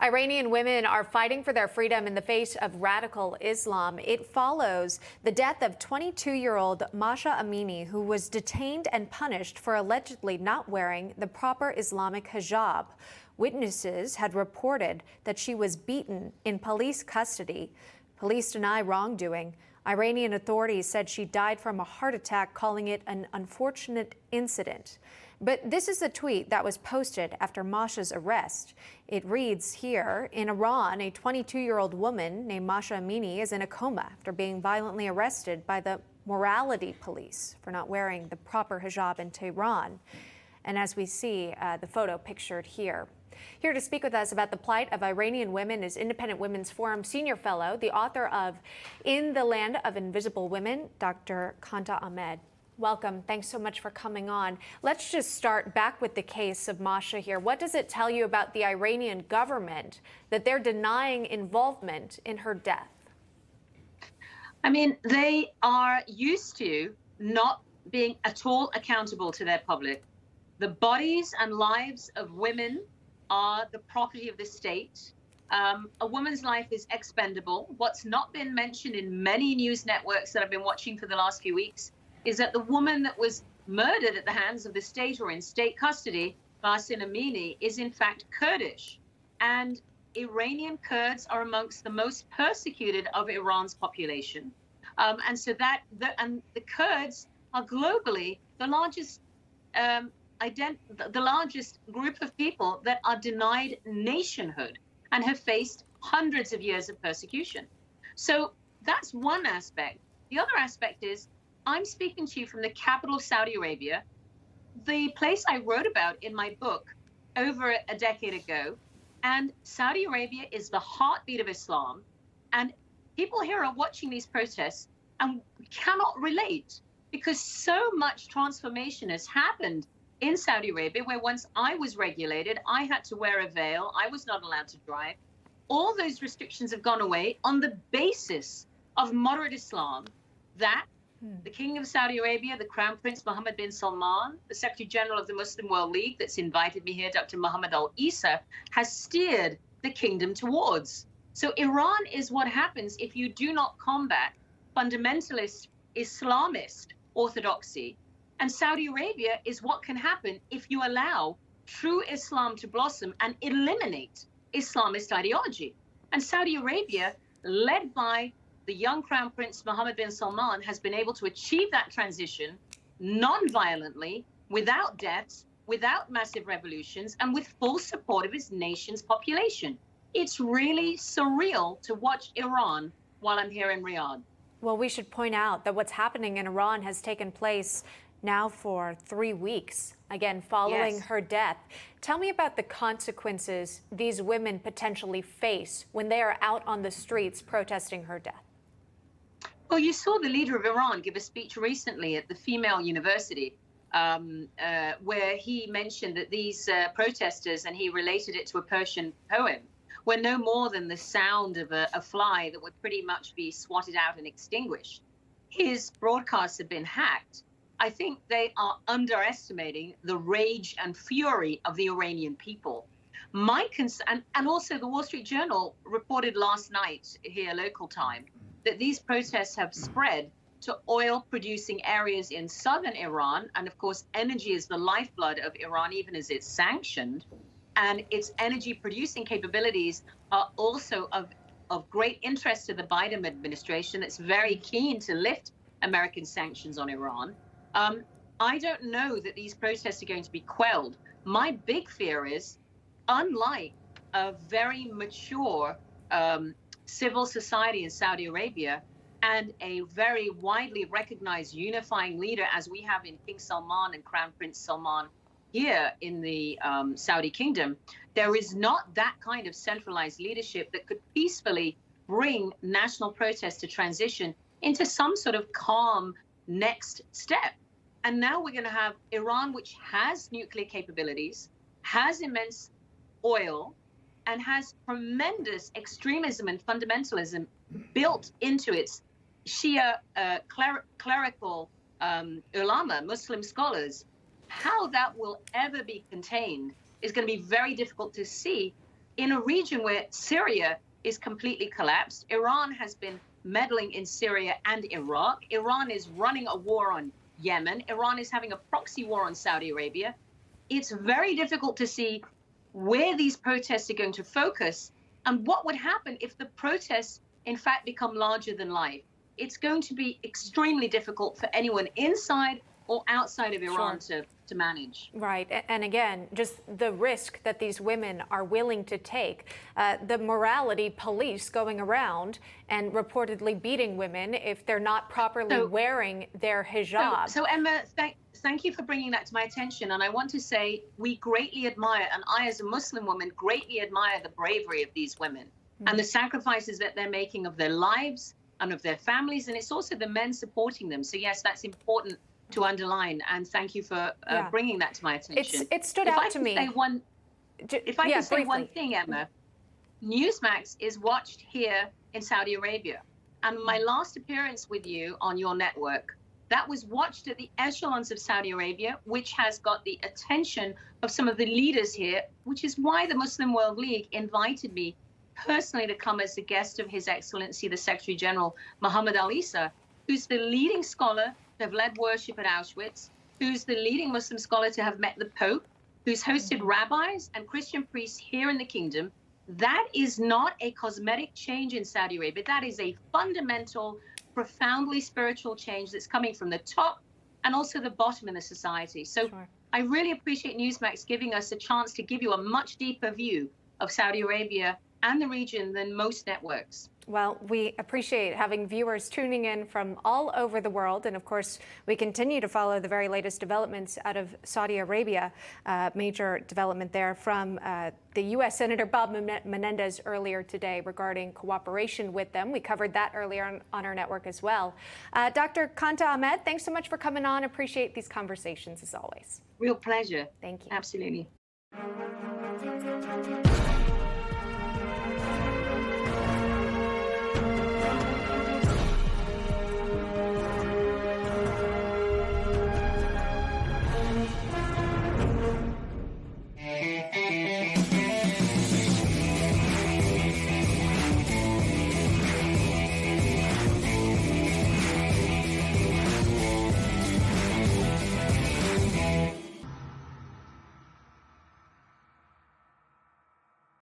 Iranian women are fighting for their freedom in the face of radical Islam. It follows the death of 22-year-old Masha Amini, who was detained and punished for allegedly not wearing the proper Islamic hijab. Witnesses had reported that she was beaten in police custody. Police deny wrongdoing. Iranian authorities said she died from a heart attack, calling it an unfortunate incident. But this is a tweet that was posted after Masha's arrest. It reads here, in Iran, a 22-year-old woman named Masha Amini is in a coma after being violently arrested by the morality police for not wearing the proper hijab in Tehran. And as we see the photo pictured here. Here to speak with us about the plight of Iranian women is Independent Women's Forum Senior Fellow, the author of In the Land of Invisible Women, Dr. Qanta Ahmed. Welcome. Thanks so much for coming on. Let's just start back with the case of Masha here. What does it tell you about the Iranian government that they're denying involvement in her death? I mean, they are used to not being at all accountable to their public. The bodies and lives of women are the property of the state. A woman's life is expendable. What's not been mentioned in many news networks that I've been watching for the last few weeks is that the woman that was murdered at the hands of the state or in state custody, Masha Amini, is in fact Kurdish. And Iranian Kurds are amongst the most persecuted of Iran's population. And so the Kurds are globally the largest group of people that are denied nationhood and have faced hundreds of years of persecution. So that's one aspect. The other aspect is I'm speaking to you from the capital of Saudi Arabia, the place I wrote about in my book over a decade ago. And Saudi Arabia is the heartbeat of Islam. And people here are watching these protests and cannot relate because so much transformation has happened in Saudi Arabia, where once I was regulated, I had to wear a veil, I was not allowed to drive. All those restrictions have gone away on the basis of moderate Islam that the King of Saudi Arabia, the Crown Prince Mohammed bin Salman, the Secretary General of the Muslim World League that's invited me here, Dr. Mohammed Al-Isa, has steered the kingdom towards. So Iran is what happens if you do not combat fundamentalist Islamist orthodoxy. And Saudi Arabia is what can happen if you allow true Islam to blossom and eliminate Islamist ideology. And Saudi Arabia, led by the young Crown Prince Mohammed bin Salman, has been able to achieve that transition non-violently, without deaths, without massive revolutions, and with full support of his nation's population. It's really surreal to watch Iran while I'm here in Riyadh. Well, we should point out that what's happening in Iran has taken place now for 3 weeks, again, following her death. Tell me about the consequences these women potentially face when they are out on the streets protesting her death. Well, you saw the leader of Iran give a speech recently at the Female University where he mentioned that these protesters, and he related it to a Persian poem, were no more than the sound of a fly that would pretty much be swatted out and extinguished. His broadcasts have been hacked. I think they are underestimating the rage and fury of the Iranian people. My concern, and also the Wall Street Journal reported last night here, local time, that these protests have spread to oil-producing areas in southern Iran. And of course, energy is the lifeblood of Iran, even as it's sanctioned. And its energy-producing capabilities are also of great interest to the Biden administration that's very keen to lift American sanctions on Iran. I don't know that these protests are going to be quelled. My big fear is, unlike a very mature civil society in Saudi Arabia and a very widely recognized unifying leader as we have in King Salman and Crown Prince Salman here in the Saudi kingdom, there is not that kind of centralized leadership that could peacefully bring national protests to transition into some sort of calm next step. And now we're going to have Iran, which has nuclear capabilities, has immense oil, and has tremendous extremism and fundamentalism built into its Shia clerical ulama, Muslim scholars. How that will ever be contained is going to be very difficult to see. in a region where Syria is completely collapsed. Iran has been meddling in Syria and Iraq. Iran is running a war on Yemen. Iran is having a proxy war on Saudi Arabia. It's very difficult to see where these protests are going to focus and what would happen if the protests, in fact, become larger than life. It's going to be extremely difficult for anyone inside or outside of Iran to manage. Right. And again, just the risk that these women are willing to take, the morality police going around and reportedly beating women if they're not properly wearing their hijab. So Emma, thank you for bringing that to my attention. And I want to say we greatly admire, and I as a Muslim woman greatly admire the bravery of these women and the sacrifices that they're making of their lives and of their families. And it's also the men supporting them. So yes, that's important to underline, and thank you for bringing that to my attention. It stood out to me. If I can say one thing, Emma, Newsmax is watched here in Saudi Arabia. And my last appearance with you on your network, that was watched at the echelons of Saudi Arabia, which has got the attention of some of the leaders here, which is why the Muslim World League invited me personally to come as a guest of His Excellency, the Secretary General, Mohammed Al-Isa, who's the leading scholar to have led worship at Auschwitz, who's the leading Muslim scholar to have met the Pope, who's hosted rabbis and Christian priests here in the kingdom. That is not a cosmetic change in Saudi Arabia. That is a fundamental, profoundly spiritual change that's coming from the top and also the bottom in the society. So I really appreciate Newsmax giving us a chance to give you a much deeper view of Saudi Arabia and the region than most networks. Well, we appreciate having viewers tuning in from all over the world. And of course, we continue to follow the very latest developments out of Saudi Arabia. Major development there from the U.S. Senator Bob Menendez earlier today regarding cooperation with them. We covered that earlier on our network as well. Dr. Qanta Ahmed, thanks so much for coming on. Appreciate these conversations as always. Real pleasure. Thank you. Absolutely.